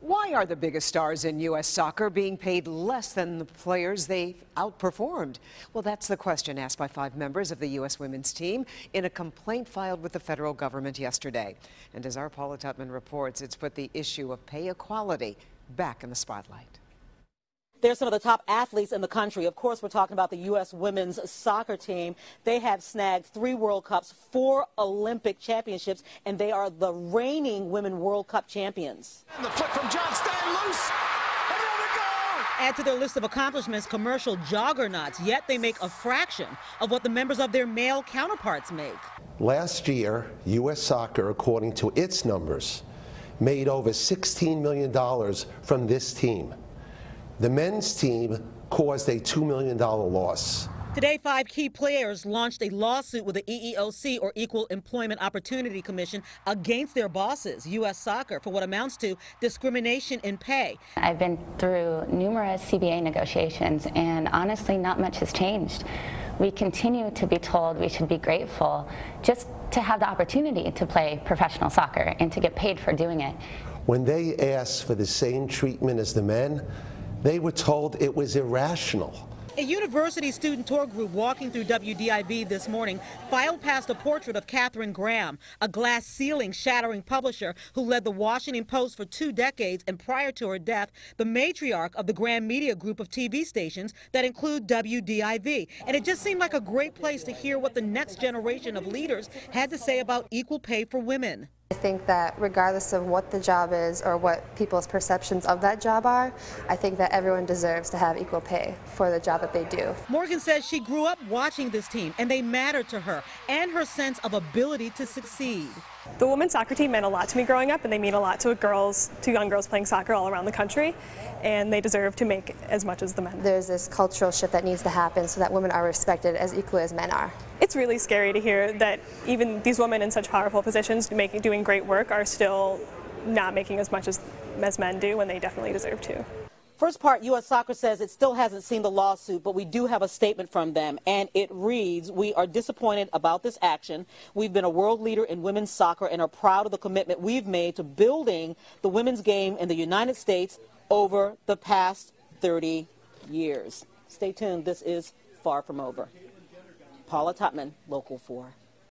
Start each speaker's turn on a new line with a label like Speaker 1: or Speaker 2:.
Speaker 1: Why are the biggest stars in U.S. soccer being paid less than the players they've outperformed? Well, that's the question asked by 5 members of the U.S. women's team in a complaint filed with the federal government yesterday. And as our Paula Tutman reports, it's put the issue of pay equality back in the spotlight.
Speaker 2: They're some of the top athletes in the country. Of course, we're talking about the U.S. women's soccer team. They have snagged 3 World Cups, 4 Olympic championships, and they are the reigning Women World Cup champions.
Speaker 3: And the flick from John staying loose. Another goal!
Speaker 2: Add to their list of accomplishments commercial juggernauts, yet they make a fraction of what the members of their male counterparts make.
Speaker 4: Last year, U.S. Soccer, according to its numbers, made over $16 million from this team. The men's team caused a $2 million loss.
Speaker 2: Today, 5 key players launched a lawsuit with the EEOC, or Equal Employment Opportunity Commission, against their bosses, U.S. Soccer, for what amounts to discrimination in pay.
Speaker 5: I've been through numerous CBA negotiations, and honestly, not much has changed. We continue to be told we should be grateful just to have the opportunity to play professional soccer and to get paid for doing it.
Speaker 4: When they asked for the same treatment as the men, they were told it was irrational.
Speaker 2: A university student tour group walking through WDIV this morning filed past a portrait of Katharine Graham, a glass ceiling shattering publisher who led the Washington Post for 2 decades, and prior to her death, the matriarch of the Graham Media group of TV stations that include WDIV. And it just seemed like a great place to hear what the next generation of leaders had to say about equal pay for women.
Speaker 6: I think that regardless of what the job is or what people's perceptions of that job are, I think that everyone deserves to have equal pay for the job that they do. Morgan
Speaker 2: says she grew up watching this team, and they mattered to her and her sense of ability to succeed.
Speaker 7: The women's soccer team meant a lot to me growing up, and they mean a lot to young girls playing soccer all around the country, and they deserve to make as much as the men.
Speaker 6: There's this cultural shift that needs to happen so that women are respected as equally as men are.
Speaker 7: It's really scary to hear that even these women in such powerful positions doing great work are still not making as much as men do, when they definitely deserve to.
Speaker 2: First part, U.S. Soccer says it still hasn't seen the lawsuit, but we do have a statement from them, and it reads, "We are disappointed about this action. We've been a world leader in women's soccer and are proud of the commitment we've made to building the women's game in the United States over the past 30 years. Stay tuned. This is far from over. Paula Tutman, Local 4.